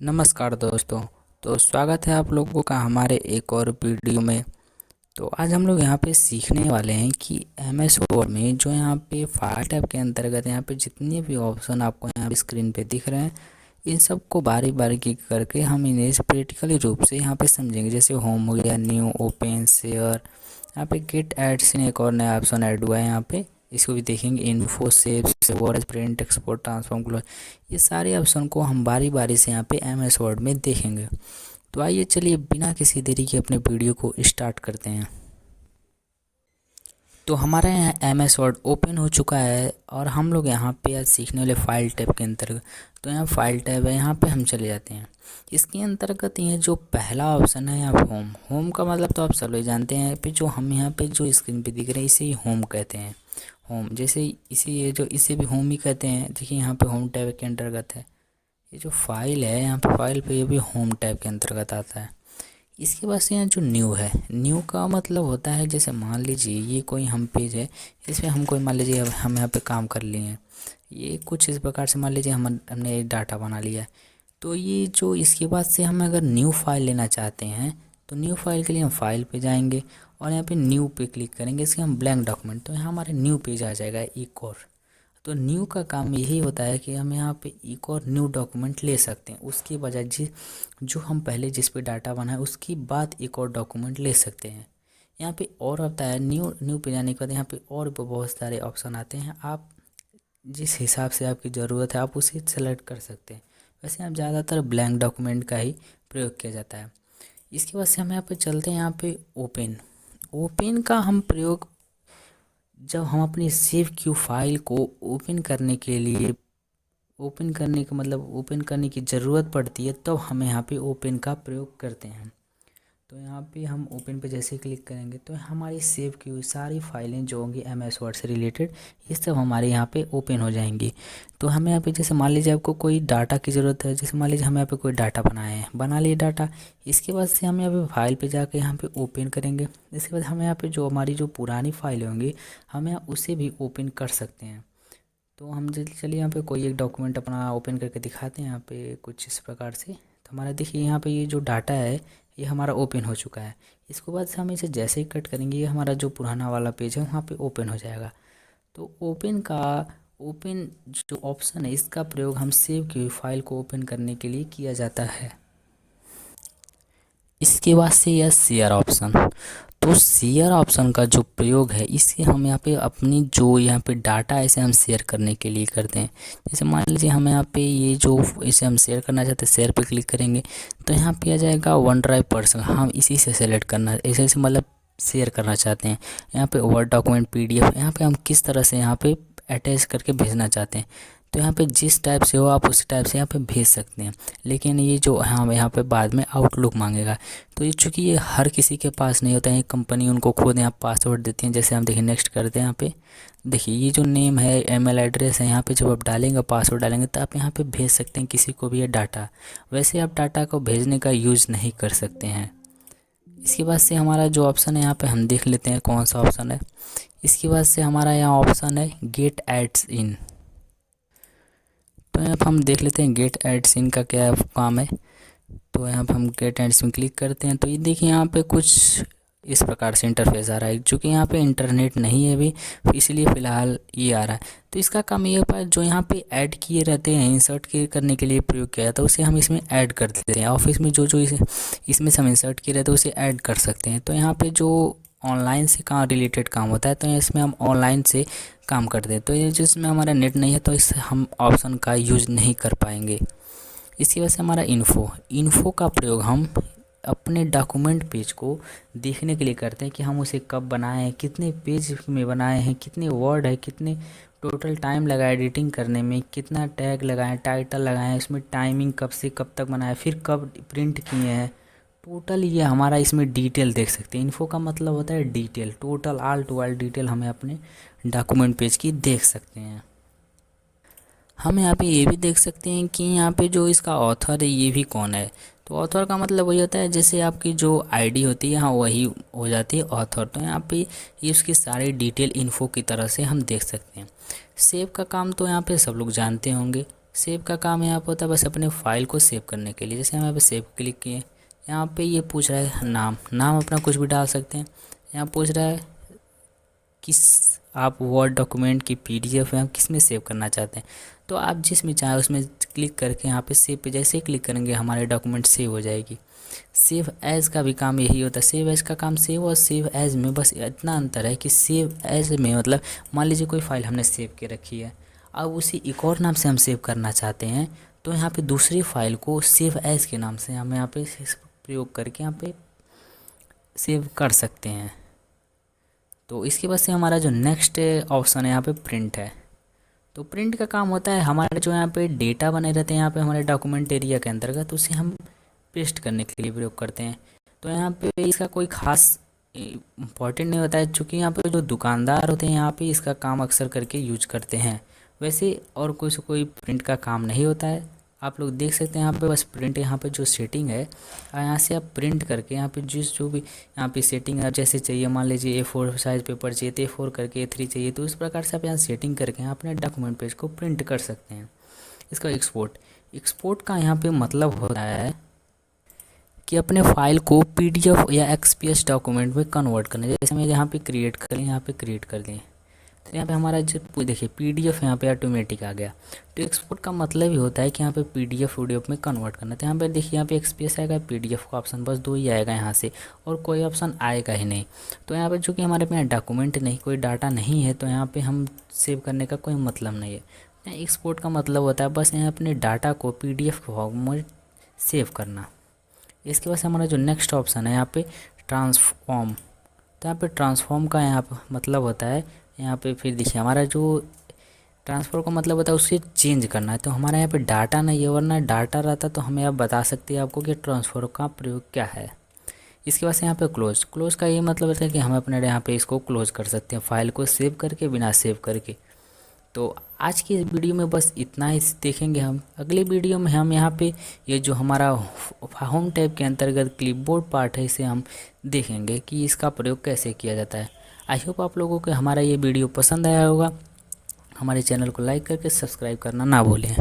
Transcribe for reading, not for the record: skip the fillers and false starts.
नमस्कार दोस्तों। तो स्वागत है आप लोगों का हमारे एक और वीडियो में। तो आज हम लोग यहाँ पे सीखने वाले हैं कि एमएस वर्ड में जो यहाँ पे फाइल टैब के अंतर्गत यहाँ पे जितने भी ऑप्शन आपको यहाँ पे स्क्रीन पे दिख रहे हैं, इन सब को बारी बारी की करके हम इन्हें प्रैक्टिकली रूप से यहाँ पे समझेंगे। जैसे होम हो गया, न्यू, ओपन, शेयर, यहाँ पे गेट एड्स ने एक और नया ऑप्शन ऐड हुआ है यहाँ पे, इसको भी देखेंगे। Info, save, word, print, export, transform, close, ये सारे ऑप्शन को हम बारी बारी से यहाँ पे एमएस वर्ड में देखेंगे। तो आइए चलिए बिना किसी देरी के अपने वीडियो को स्टार्ट करते हैं। तो हमारा यहाँ एमएस वर्ड ओपन हो चुका है और हम लोग यहाँ पे आज सीखने वाले फाइल टैब के अंतर्गत, तो यहाँ फाइल टैब है, यहाँ पे हम चले जाते हैं। इसके अंतर्गत ये जो पहला ऑप्शन है यहाँ होम, होम का मतलब तो आप सब लोग जानते हैं। पे जो हम यहाँ पे जो स्क्रीन पे दिख रहे हैं इसे ही होम कहते हैं। होम जैसे इसे, ये जो इसे भी होम ही कहते हैं। देखिए यहाँ पे होम टैब के अंतर्गत है। ये जो फाइल है यहाँ पे, फाइल पे ये भी होम टैब के अंतर्गत आता है। इसके बाद से यहाँ जो न्यू है, न्यू का मतलब होता है, जैसे मान लीजिए ये कोई हम पेज है, इसमें हम कोई, मान लीजिए हम यहाँ पे काम कर लिए हैं, ये कुछ इस प्रकार से मान लीजिए हमने डाटा बना लिया है। तो ये जो इसके बाद से हम अगर न्यू फाइल लेना चाहते हैं तो न्यू फाइल के लिए हम फाइल पे जाएंगे और यहाँ पे न्यू पे क्लिक करेंगे, इसके हम ब्लैंक डॉक्यूमेंट, तो यहाँ हमारे न्यू पेज आ जाएगा एक और। तो न्यू का काम यही होता है कि हम यहाँ पे एक और न्यू डॉक्यूमेंट ले सकते हैं, उसके बजाय जो हम पहले जिस पे डाटा बनाए उसके बाद एक और डॉक्यूमेंट ले सकते हैं। यहाँ पे और होता है न्यू पे जाने के बाद यहाँ पे और भी बहुत सारे ऑप्शन आते हैं। आप जिस हिसाब से आपकी ज़रूरत है आप उसे सेलेक्ट कर सकते हैं। वैसे आप ज़्यादातर ब्लैंक डॉक्यूमेंट का ही प्रयोग किया जाता है। इसके बाद से हम यहाँ पे चलते हैं, यहाँ पे ओपन। ओपन का हम प्रयोग जब हम अपनी सेव क्यू फाइल को ओपन करने के लिए, ओपन करने का मतलब ओपन करने की ज़रूरत पड़ती है, तब तो हम यहाँ पे ओपन का प्रयोग करते हैं। तो यहाँ पे हम ओपन पे जैसे क्लिक करेंगे तो हमारी सेव की हुई सारी फाइलें जो होंगी एमएस वर्ड से रिलेटेड, ये सब हमारे यहाँ पे ओपन हो जाएंगी। तो हमें यहाँ पे जैसे मान लीजिए आपको कोई डाटा की ज़रूरत है, जैसे मान लीजिए हम यहाँ पे कोई डाटा बनाए हैं, बना लिए डाटा। इसके बाद से हम यहाँ पे फाइल पे जाके यहाँ पे ओपन करेंगे। इसके बाद हम यहाँ पे जो हमारी जो पुरानी फाइलें होंगी हम यहाँ उसे भी ओपन कर सकते हैं। तो हम चलिए यहाँ पे कोई एक डॉक्यूमेंट अपना ओपन करके दिखाते हैं यहाँ पे कुछ इस प्रकार से। तो हमारा देखिए यहाँ पे ये जो डाटा है ये हमारा ओपन हो चुका है। इसके बाद से हम इसे जैसे ही कट करेंगे ये हमारा जो पुराना वाला पेज है वहाँ पे ओपन हो जाएगा। तो ओपन जो ऑप्शन है इसका प्रयोग हम सेव की हुई फाइल को ओपन करने के लिए किया जाता है। इसके बाद से यह शेयर ऑप्शन, तो शेयर ऑप्शन का जो प्रयोग है इससे हम यहाँ पे अपनी जो यहाँ पे डाटा है इसे हम शेयर करने के लिए करते हैं। जैसे मान लीजिए हम यहाँ पे ये जो इसे हम शेयर करना चाहते हैं, शेयर पे क्लिक करेंगे तो यहाँ पे आ जाएगा वन ड्राइव पर्सन, हम इसी से सेलेक्ट करना, ऐसे मतलब शेयर करना चाहते हैं। यहाँ पे वर्ड डॉक्यूमेंट, पीडीएफ, यहाँ पे हम किस तरह से यहाँ पे अटैच करके भेजना चाहते हैं, तो यहाँ पे जिस टाइप से हो आप उस टाइप से यहाँ पे भेज सकते हैं। लेकिन ये जो हम यहाँ पे बाद में आउटलुक मांगेगा, तो ये चूँकि ये हर किसी के पास नहीं होता है, कंपनी उनको खुद यहाँ पासवर्ड देती है। जैसे हम देखिए नेक्स्ट करते हैं, यहाँ पे देखिए ये जो नेम है, ईमेल एड्रेस है, यहाँ पे जब आप डालेंगे पासवर्ड डालेंगे तो आप यहाँ पे भेज सकते हैं किसी को भी ये डाटा। वैसे आप डाटा को भेजने का यूज़ नहीं कर सकते हैं। इसके बाद से हमारा जो ऑप्शन है यहाँ पे हम देख लेते हैं कौन सा ऑप्शन है। इसके बाद से हमारा यहाँ ऑप्शन है गेट एड्स इन। तो यहाँ पर हम देख लेते हैं गेट एड्स इन का क्या काम है। तो यहाँ पर हम गेट एड्स इन क्लिक करते हैं तो ये देखिए यहाँ पे कुछ इस प्रकार से इंटरफेस आ रहा है। चूँकि यहाँ पे इंटरनेट नहीं है अभी, इसलिए फ़िलहाल ये आ रहा है। तो इसका काम ये होता है, जो यहाँ पे ऐड किए रहते हैं, इंसर्ट के करने के लिए प्रयोग किया जाता है, उसे हम इसमें ऐड कर देते हैं। ऑफिस में जो इसमें से हम इंसर्ट किए रहते हैं उसे ऐड कर सकते हैं। तो यहाँ पे जो ऑनलाइन से काम रिलेटेड काम होता है तो इसमें हम ऑनलाइन से काम करते हैं। तो ये जिसमें हमारा नेट नहीं है तो इससे हम ऑप्शन का यूज़ नहीं कर पाएंगे। इसकी वजह से हमारा इन्फो का प्रयोग हम अपने डॉक्यूमेंट पेज को देखने के लिए करते हैं कि हम उसे कब बनाए हैं, कितने पेज में बनाए हैं, कितने वर्ड है, कितने टोटल टाइम लगा एडिटिंग करने में, कितना टैग लगाए, टाइटल लगाए, इसमें टाइमिंग कब से कब तक बनाया, फिर कब प्रिंट किए हैं। टोटल ये हमारा इसमें डिटेल देख सकते हैं। इन्फो का मतलब होता है detail, total all to all detail हमें अपने डॉक्यूमेंट पेज की देख सकते हैं। हम यहाँ पे ये भी देख सकते हैं कि यहाँ पे जो इसका ऑथर है ये भी कौन है। तो ऑथर का मतलब वही होता है, जैसे आपकी जो आईडी होती है यहाँ वही हो जाती है ऑथर। तो यहाँ पे ये उसकी सारी डिटेल इन्फो की तरह से हम देख सकते हैं। सेव का काम तो यहाँ पे सब लोग जानते होंगे। सेव का काम यहाँ पे होता है बस अपने फाइल को सेव करने के लिए। जैसे हम यहाँ पे सेव क्लिक किए, यहाँ पे ये पूछ रहा है नाम, नाम अपना कुछ भी डाल सकते हैं। यहाँ पूछ रहा है किस आप वर्ड डॉक्यूमेंट की पीडीएफ है, किस में सेव करना चाहते हैं, तो आप जिसमें चाहे उसमें क्लिक करके यहाँ पे सेव पे जैसे ही क्लिक करेंगे हमारे डॉक्यूमेंट सेव हो जाएगी। सेव एज़ का भी काम यही होता है। सेव एज़ का काम सेव और सेव एज़ में बस इतना अंतर है कि सेव एज़ में मतलब मान लीजिए कोई फाइल हमने सेव के रखी है, अब उसी एक और नाम से हम सेव करना चाहते हैं, तो यहाँ पे दूसरी फाइल को सेव एज़ के नाम से हम यहाँ पे प्रयोग करके यहाँ पे सेव कर सकते हैं। तो इसके बाद से हमारा जो नेक्स्ट ऑप्शन है यहाँ पे प्रिंट है। तो प्रिंट का काम होता है हमारे जो यहाँ पे डेटा बने रहते हैं यहाँ पे हमारे डॉक्यूमेंट एरिया के अंतर्गत, उसे हम पेस्ट करने के लिए प्रयोग करते हैं। तो यहाँ पे इसका कोई खास इम्पॉर्टेंट नहीं होता है, चूँकि यहाँ पे जो दुकानदार होते हैं यहाँ पे इसका काम अक्सर करके यूज करते हैं। वैसे और कोई प्रिंट का काम नहीं होता है। आप लोग देख सकते हैं यहाँ पे बस प्रिंट यहाँ पे जो सेटिंग है, यहाँ से आप प्रिंट करके यहाँ पे जो भी यहाँ पे सेटिंग है जैसे चाहिए, मान लीजिए A4 साइज़ पेपर चाहिए तो A4 करके, A3 चाहिए तो इस प्रकार से आप यहाँ सेटिंग करके यहाँ अपने डॉक्यूमेंट पेज को प्रिंट कर सकते हैं। इसका एक्सपोर्ट का यहाँ पे मतलब होता है कि अपने फाइल को PDF या XPS डॉक्यूमेंट में कन्वर्ट करना। जैसे मैं यहाँ पे क्रिएट कर लें, यहाँ पे क्रिएट कर दें तो यहाँ पे हमारा जो देखिए PDF यहाँ पे ऑटोमेटिक आ गया। तो एक्सपोर्ट का मतलब ही होता है कि यहाँ पे PDF में कन्वर्ट करना। तो यहाँ पे देखिए यहाँ पे XPS आएगा, PDF का ऑप्शन बस 2 ही आएगा यहाँ से, और कोई ऑप्शन आएगा ही नहीं। तो यहाँ पे चूँकि हमारे पास डॉक्यूमेंट नहीं, कोई डाटा नहीं है, तो यहाँ पे हम सेव करने का कोई मतलब नहीं है। यहाँ एक्सपोर्ट का मतलब होता है बस यहाँ अपने डाटा को PDF फॉर्म में सेव करना। इसके बाद हमारा जो नेक्स्ट ऑप्शन है यहाँ पे ट्रांसफॉर्म। तो यहाँ पे ट्रांसफॉर्म का यहाँ पे मतलब होता है, यहाँ पे फिर देखिए हमारा जो ट्रांसफ़र का मतलब होता है उसे चेंज करना है। तो हमारा यहाँ पे डाटा नहीं है, वरना डाटा रहता तो हमें आप बता सकते हैं आपको कि ट्रांसफ़र का प्रयोग क्या है। इसके बाद से यहाँ पे क्लोज का ये मतलब होता है कि हम अपने यहाँ पे इसको क्लोज कर सकते हैं, फाइल को सेव करके बिना सेव करके। तो आज की इस वीडियो में बस इतना ही देखेंगे हम। अगली वीडियो में हम यहाँ पे ये जो हमारा होम टैब के अंतर्गत क्लिपबोर्ड पार्ट है, इसे हम देखेंगे कि इसका प्रयोग कैसे किया जाता है। आई होप आप लोगों को हमारा ये वीडियो पसंद आया होगा। हमारे चैनल को लाइक करके सब्सक्राइब करना ना भूलें।